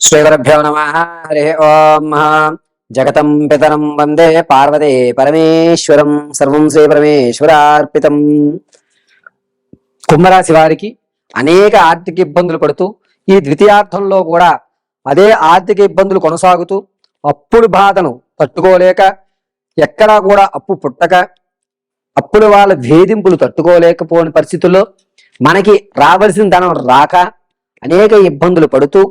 శ్రీగురుభ్యో నమః. హరి ఓం. జగతం పితరం వందే పార్వతే పరమేశ్వరం. సర్వం శ్రీ పరమేశ్వరార్పితం. కుంభరాశి వారికి అనేక ఆర్థిక ఇబ్బందులు పడుతూ ఈ ద్వితీయార్థంలో కూడా అదే ఆర్థిక ఇబ్బందులు కొనసాగుతూ అప్పుల బాధను తట్టుకోలేక, ఎక్కడా కూడా అప్పు పుట్టక, అప్పుల వాళ్ళ వేధింపులు తట్టుకోలేకపోయిన పరిస్థితుల్లో మనకి రావలసిన ధనం రాక అనేక ఇబ్బందులు పడుతూ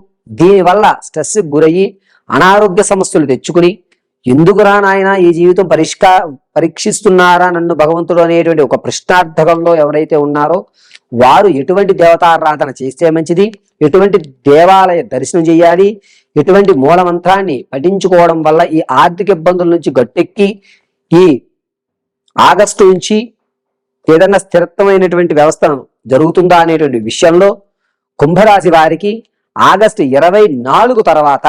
దీనివల్ల స్ట్రెస్ గురయ్యి అనారోగ్య సమస్యలు తెచ్చుకుని ఎందుకురా నాయన ఈ జీవితం పరీక్షిస్తున్నారా నన్ను భగవంతుడు అనేటువంటి ఒక ప్రశ్నార్థకంలో ఎవరైతే ఉన్నారో వారు ఎటువంటి దేవతారాధన చేస్తే మంచిది, ఎటువంటి దేవాలయ దర్శనం చేయాలి, ఎటువంటి మూలమంత్రాన్ని పఠించుకోవడం వల్ల ఈ ఆర్థిక ఇబ్బందుల నుంచి గట్టెక్కి ఈ ఆగస్టు నుంచి ఏదన్నా స్థిరత్వమైనటువంటి వ్యవస్థ జరుగుతుందా అనేటువంటి విషయంలో కుంభరాశి వారికి ఆగస్టు 24 తర్వాత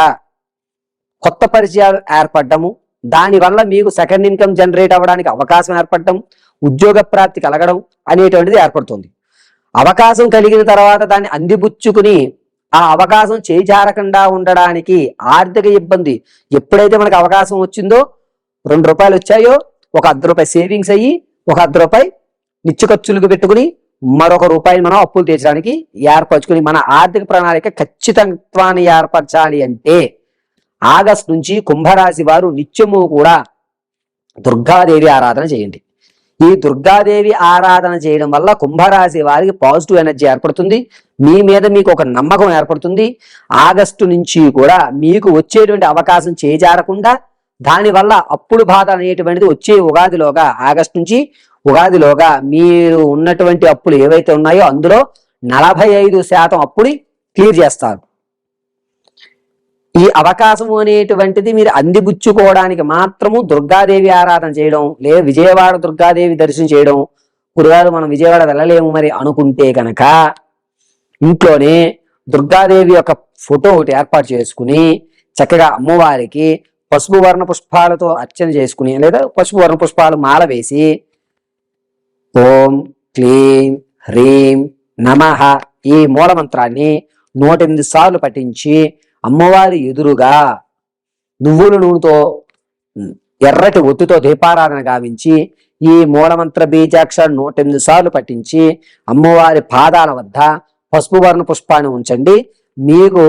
కొత్త పరిచయాలు ఏర్పడము, దానివల్ల మీకు సెకండ్ ఇన్కమ్ జనరేట్ అవ్వడానికి అవకాశం ఏర్పడటం, ఉద్యోగ ప్రాప్తి కలగడం అనేటువంటిది ఏర్పడుతుంది. అవకాశం కలిగిన తర్వాత దాన్ని అందిపుచ్చుకుని ఆ అవకాశం చేజారకుండా ఉండడానికి ఆర్థిక ఇబ్బంది ఎప్పుడైతే మనకు అవకాశం వచ్చిందో, ₹2 వచ్చాయో ఒక ₹10 సేవింగ్స్ అయ్యి ఒక ₹10 నిత్య ఖర్చులకు పెట్టుకుని మరొక రూపాయి మనం అప్పులు తీర్చడానికి ఏర్పరచుకుని మన ఆర్థిక ప్రణాళిక ఖచ్చితత్వాన్ని ఏర్పరచాలి అంటే ఆగస్టు నుంచి కుంభరాశి వారు నిత్యము కూడా దుర్గాదేవి ఆరాధన చేయండి. ఈ దుర్గాదేవి ఆరాధన చేయడం వల్ల కుంభరాశి వారికి పాజిటివ్ ఎనర్జీ ఏర్పడుతుంది, మీ మీద మీకు ఒక నమ్మకం ఏర్పడుతుంది. ఆగస్టు నుంచి కూడా మీకు వచ్చేటువంటి అవకాశం చేజారకుండా దానివల్ల అప్పులు బాధ అనేటువంటిది వచ్చే ఉగాదిలోగా, ఆగస్టు నుంచి ఉగాదిలోగా మీరు ఉన్నటువంటి అప్పులు ఏవైతే ఉన్నాయో అందులో 45% అప్పుని క్లియర్ చేస్తారు. ఈ అవకాశం అనేటువంటిది మీరు అందిపుచ్చుకోవడానికి మాత్రము దుర్గాదేవి ఆరాధన చేయడం, లేదా విజయవాడ దుర్గాదేవి దర్శనం చేయడం. గురుగారు మనం విజయవాడ వెళ్ళలేము మరి అనుకుంటే కనుక ఇంట్లోనే దుర్గాదేవి యొక్క ఫోటో ఒకటి ఏర్పాటు చేసుకుని చక్కగా అమ్మవారికి పసుపు వర్ణ పుష్పాలతో అర్చన చేసుకుని, లేదా పసుపు వర్ణ పుష్పాలు మాల వేసి ఓం క్లీం హ్రీం నమః ఈ మూలమంత్రాన్ని 108 సార్లు పఠించి అమ్మవారి ఎదురుగా నువ్వుల నూనెతో ఎర్రటి ఒత్తితో దీపారాధన గావించి ఈ మూలమంత్ర బీజాక్షరాన్ని 108 సార్లు పఠించి అమ్మవారి పాదాల వద్ద పసుపు వర్ణ పుష్పాన్ని ఉంచండి. మీకు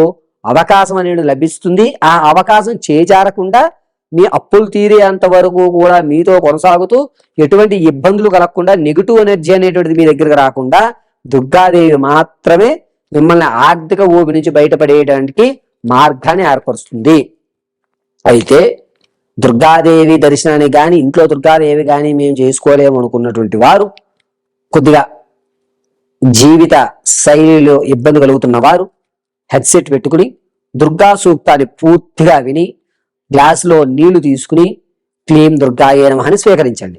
అవకాశం అనేది లభిస్తుంది. ఆ అవకాశం చేజారకుండా మీ అప్పులు తీరేంత వరకు కూడా మీతో కొనసాగుతూ ఎటువంటి ఇబ్బందులు కలగకుండా, నెగిటివ్ ఎనర్జీ అనేటువంటిది మీ దగ్గరకు రాకుండా దుర్గాదేవి మాత్రమే మిమ్మల్ని ఆర్థిక ఊబి నుంచి బయటపడేయడానికి మార్గాన్ని ఏర్పరుస్తుంది. అయితే దుర్గాదేవి దర్శనాన్ని కానీ, ఇంట్లో దుర్గాదేవి కానీ మేము చేసుకోలేము అనుకున్నటువంటి వారు, కొద్దిగా జీవిత శైలిలో ఇబ్బంది కలుగుతున్న వారు హెడ్సెట్ పెట్టుకుని దుర్గా సూక్తాన్ని పూర్తిగా విని గ్లాసులో నీళ్లు తీసుకుని క్లీం దుర్గాయే నమః అని స్వీకరించండి.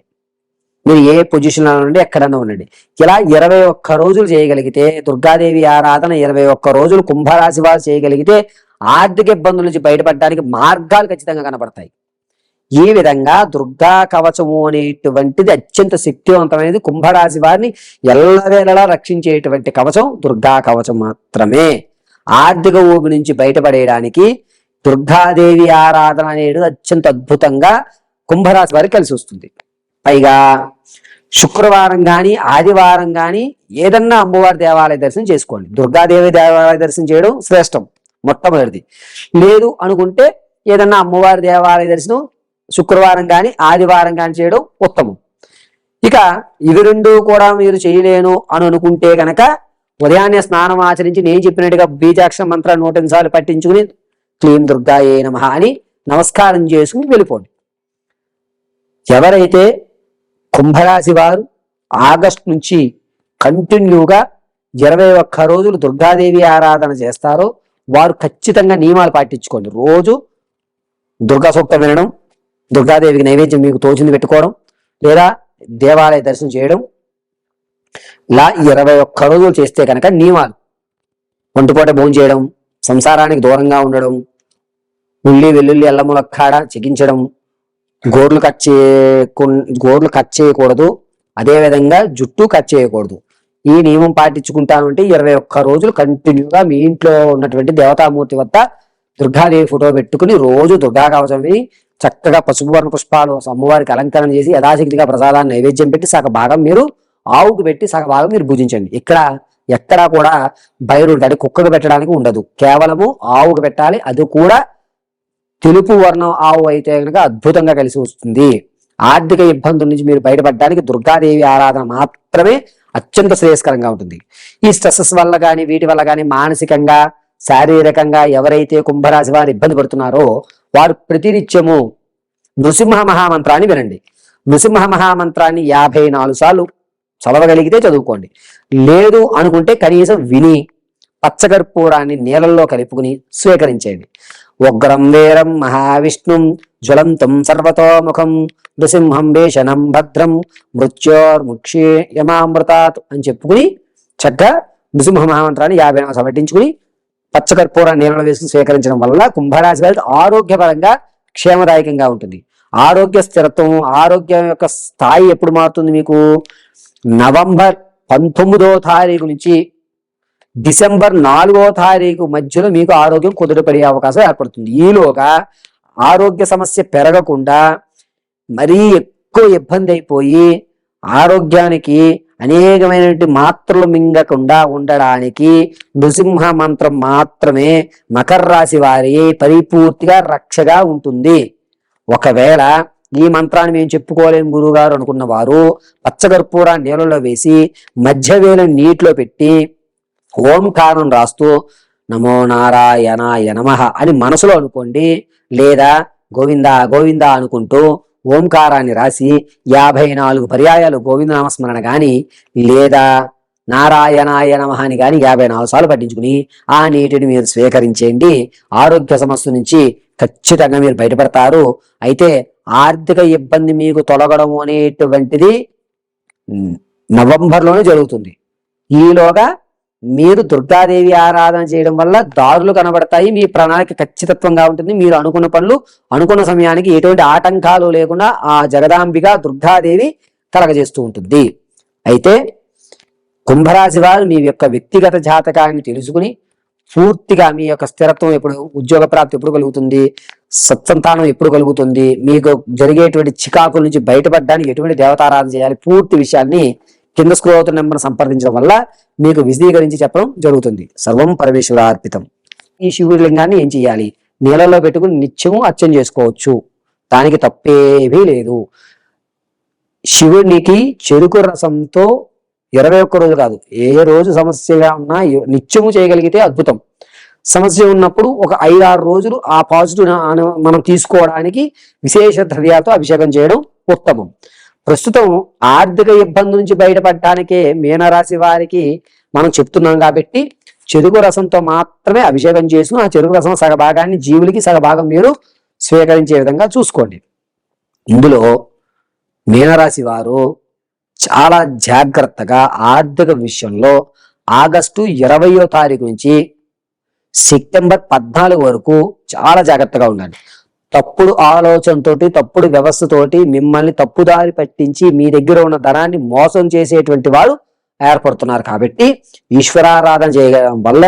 మీరు ఏ పొజిషన్లో ఉండండి, ఎక్కడన్నా ఉండండి. ఇలా 21 రోజులు చేయగలిగితే, దుర్గాదేవి ఆరాధన 21 రోజులు కుంభరాశి వారు చేయగలిగితే ఆర్థిక ఇబ్బందుల నుంచి బయటపడడానికి మార్గాలు ఖచ్చితంగా కనబడతాయి. ఈ విధంగా దుర్గా కవచము అనేటువంటిది అత్యంత శక్తివంతమైనది. కుంభరాశి వారిని ఎల్లవేళలా రక్షించేటువంటి కవచం దుర్గా కవచం మాత్రమే. ఆర్థిక ఊబి నుంచి బయటపడేయడానికి దుర్గాదేవి ఆరాధన అనేది అత్యంత అద్భుతంగా కుంభరాశి వారికి కలిసి వస్తుంది. పైగా శుక్రవారం కానీ ఆదివారం కానీ ఏదన్నా అమ్మవారి దేవాలయ దర్శనం చేసుకోండి. దుర్గాదేవి దేవాలయ దర్శనం చేయడం శ్రేష్టం, మొట్టమొదటిది. లేదు అనుకుంటే ఏదన్నా అమ్మవారి దేవాలయ దర్శనం శుక్రవారం కానీ ఆదివారం కానీ చేయడం ఉత్తమం. ఇక ఇవి రెండు కూడా మీరు చేయలేను అని అనుకుంటే కనుక ఉదయాన్నే స్నానం ఆచరించి నేను చెప్పినట్టుగా బీజాక్షర మంత్రాన్ని 108 సార్లు పట్టించుకుని క్లీం దుర్గాయే నమః అని నమస్కారం చేసుకుని వెళ్ళిపోండి. ఎవరైతే కుంభరాశి వారు ఆగస్టు నుంచి కంటిన్యూగా 21 రోజులు దుర్గాదేవి ఆరాధన చేస్తారో వారు ఖచ్చితంగా నియమాలు పాటించుకోండి. రోజు దుర్గా సూక్తం వినడం, దుర్గాదేవికి నైవేద్యం మీకు తోచింది పెట్టుకోవడం, లేదా దేవాలయ దర్శనం చేయడం, ఇలా 21 రోజులు చేస్తే కనుక నియమాలు: ఒంటిపూట భోజనం చేయడం, సంసారానికి దూరంగా ఉండడం, ఉల్లి వెల్లుల్లి అల్లం ములక్కాడ చికించడం, గోర్లు కట్ చేయకూడదు, అదేవిధంగా జుట్టు కట్ చేయకూడదు. ఈ నియమం పాటించుకుంటాను అంటే 21 రోజులు కంటిన్యూగా మీ ఇంట్లో ఉన్నటువంటి దేవతామూర్తి వద్ద దుర్గాదేవి ఫోటో పెట్టుకుని రోజు దుర్గా కవచం విని చక్కగా పసుపు వర్ణ పుష్పాలు అమ్మవారికి అలంకరణ చేసి యథాశక్తిగా ప్రసాదాన్ని నైవేద్యం పెట్టి సగ భాగం మీరు ఆవుకు పెట్టి సగ భాగం మీరు పూజించండి. ఇక్కడ ఎక్కడా కూడా బైరుడు అంటే కుక్కకు పెట్టడానికి ఉండదు, కేవలము ఆవుకు పెట్టాలి. అది కూడా తెలుపు వర్ణం ఆవు అయితే కనుక అద్భుతంగా కలిసి వస్తుంది. ఆర్థిక ఇబ్బందుల నుంచి మీరు బయటపడడానికి దుర్గాదేవి ఆరాధన మాత్రమే అత్యంత శ్రేయస్కరంగా ఉంటుంది. ఈ స్ట్రెస్సెస్ వల్ల కానీ వీటి వల్ల కానీ మానసికంగా శారీరకంగా ఎవరైతే కుంభరాశి వారు ఇబ్బంది పడుతున్నారో వారు ప్రతినిత్యము నృసింహ మహామంత్రాన్ని వినండి. నృసింహ మహామంత్రాన్ని 54 సార్లు చదవగలిగితే చదువుకోండి. లేదు అనుకుంటే కనీసం విని పచ్చకర్పూరాన్ని నీళ్ళల్లో కలుపుకుని స్వీకరించేయండి. ఉగ్రం వీరం మహావిష్ణుం జ్వలంతం సర్వతోముఖం నృసింహం భీషణం భద్రం మృత్యోర్ముక్షే యమామృతాత్ అని చెప్పుకుని చక్కగా నృసింహ మహామంత్రాన్ని 50 పట్టించుకుని పచ్చకర్పూర నీళ్ళలో వేసుకుని స్వీకరించడం వల్ల కుంభరాశి వారికి ఆరోగ్యపరంగా క్షేమదాయకంగా ఉంటుంది. ఆరోగ్య స్థిరత్వం, ఆరోగ్యం యొక్క స్థాయి ఎప్పుడు మారుతుంది మీకు? నవంబర్ 19వ తారీఖు నుంచి డిసెంబర్ 4వ తారీఖు మధ్యలో మీకు ఆరోగ్యం కుదుటపడే అవకాశం ఏర్పడుతుంది. ఈలోగా ఆరోగ్య సమస్య పెరగకుండా మరీ ఎక్కువ ఇబ్బంది అయిపోయి ఆరోగ్యానికి అనేకమైనటువంటి మాత్రలు మింగకుండా ఉండడానికి నృసింహ మంత్రం మాత్రమే మకర రాశి వారి పరిపూర్తిగా రక్షగా ఉంటుంది. ఒకవేళ ఈ మంత్రాన్ని మేము చెప్పుకోలేము గురువుగారు అనుకున్న వారు పచ్చకర్పూర నీళ్ళలో వేసి మధ్యవేళ నీటిలో పెట్టి ఓంకారం రాస్తూ నమో నారాయణాయ నమః అని మనసులో అనుకోండి. లేదా గోవింద గోవింద అనుకుంటూ ఓంకారాన్ని రాసి 54 పర్యాయాలు గోవింద నామస్మరణ గాని లేదా నారాయణాయ నమః అని గాని 54 సార్లు పట్టించుకుని ఆ నీటిని మీరు స్వీకరించేయండి. ఆరోగ్య సమస్య నుంచి ఖచ్చితంగా మీరు బయటపడతారు. అయితే ఆర్థిక ఇబ్బంది మీకు తొలగడం అనేటువంటిది నవంబర్లోనే జరుగుతుంది. ఈలోగా మీరు దుర్గాదేవి ఆరాధన చేయడం వల్ల దారులు కనబడతాయి. మీ ప్రణాళిక ఖచ్చితత్వంగా ఉంటుంది. మీరు అనుకున్న పనులు అనుకున్న సమయానికి ఎటువంటి ఆటంకాలు లేకుండా ఆ జగదాంబిక దుర్గాదేవి కలగజేస్తూ ఉంటుంది. అయితే కుంభరాశి వారు మీ యొక్క వ్యక్తిగత జాతకాన్ని తెలుసుకుని పూర్తిగా మీ యొక్క స్థిరత్వం ఎప్పుడు, ఉద్యోగ ప్రాప్తి ఎప్పుడు కలుగుతుంది, సత్సంతానం ఎప్పుడు కలుగుతుంది, మీకు జరిగేటువంటి చికాకుల నుంచి బయటపడడానికి ఎటువంటి దేవతారాధన చేయాలి, పూర్తి విషయాన్ని కింద స్క్రోల్ అవుతున్న నెంబర్ సంప్రదించడం వల్ల మీకు విశదీకరించి చెప్పడం జరుగుతుంది. సర్వం పరమేశ్వరార్పితం. ఈ శివుడి లింగాన్ని ఏం చేయాలి? నీళ్ళలో పెట్టుకుని నిత్యము అర్చన చేసుకోవచ్చు, దానికి తప్పేమీ లేదు. శివునికి చెరుకు రసంతో 21 రోజులు కాదు, ఏ రోజు సమస్యగా ఉన్నా నిత్యము చేయగలిగితే అద్భుతం. సమస్య ఉన్నప్పుడు ఒక 5-6 రోజులు ఆ పాజిటివ్ మనం తీసుకోవడానికి విశేష ద్రవ్యాలతో అభిషేకం చేయడం ఉత్తమం. ప్రస్తుతం ఆర్థిక ఇబ్బంది నుంచి బయటపడటానికే మీనరాశి వారికి మనం చెప్తున్నాం కాబట్టి చెరుకు రసంతో మాత్రమే అభిషేకం చేసుకుని ఆ చెరుకు రసం సగభాగాన్ని జీవులకి సగభాగం మీరు స్వీకరించే విధంగా చూసుకోండి. ఇందులో మీనరాశి వారు చాలా జాగ్రత్తగా ఆర్థిక విషయంలో ఆగస్టు 20వ తారీఖు నుంచి సెప్టెంబర్ 14 వరకు చాలా జాగ్రత్తగా ఉండండి. తప్పుడు ఆలోచనతోటి తప్పుడు వ్యవస్థతోటి మిమ్మల్ని తప్పుదారి పట్టించి మీ దగ్గర ఉన్న ధనాన్ని మోసం చేసేటువంటి వాడు ఏర్పడుతున్నారు. కాబట్టి ఈశ్వరారాధన చేయడం వల్ల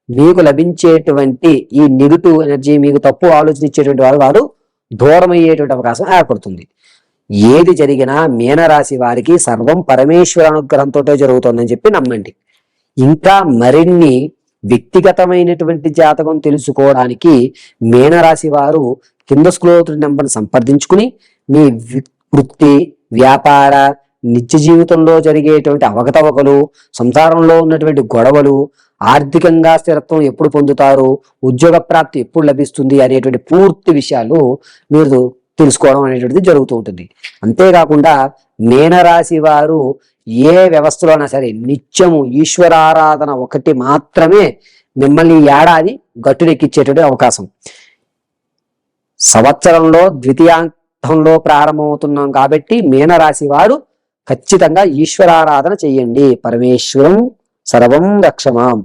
మీకు లభించేటువంటి ఈ నెగిటివ్ ఎనర్జీ, మీకు తప్పు ఆలోచన ఇచ్చేటువంటి వారు దూరం అయ్యేటువంటి అవకాశం ఏర్పడుతుంది. ఏది జరిగినా మీనరాశి వారికి సర్వం పరమేశ్వర అనుగ్రహంతో జరుగుతుందని చెప్పి నమ్మండి. ఇంకా మరిన్ని వ్యక్తిగతమైనటువంటి జాతకం తెలుసుకోవడానికి మీనరాశి వారు కింద స్క్రోల్ నెంబర్ సంప్రదించుకుని మీ వృత్తి, వ్యాపార, నిత్య జీవితంలో జరిగేటువంటి అవకతవకలు, సంసారంలో ఉన్నటువంటి గొడవలు, ఆర్థికంగా స్థిరత్వం ఎప్పుడు పొందుతారు, ఉద్యోగ ప్రాప్తి ఎప్పుడు లభిస్తుంది అనేటువంటి పూర్తి విషయాలు మీరు తెలుసుకోవడం అనేటువంటిది జరుగుతూ ఉంటుంది. అంతేకాకుండా మీనరాశి వారు ఏ వ్యవస్థలోనా సరే నిత్యము ఈశ్వరారాధన ఒకటి మాత్రమే మిమ్మల్ని ఏడాది గట్టునెక్కించేటువంటి అవకాశం. సంవత్సరంలో ద్వితీయాంతంలో ప్రారంభమవుతున్నాం కాబట్టి మీనరాశి వారు ఖచ్చితంగా ఈశ్వరారాధన చెయ్యండి. పరమేశ్వరం సర్వం రక్షమాం.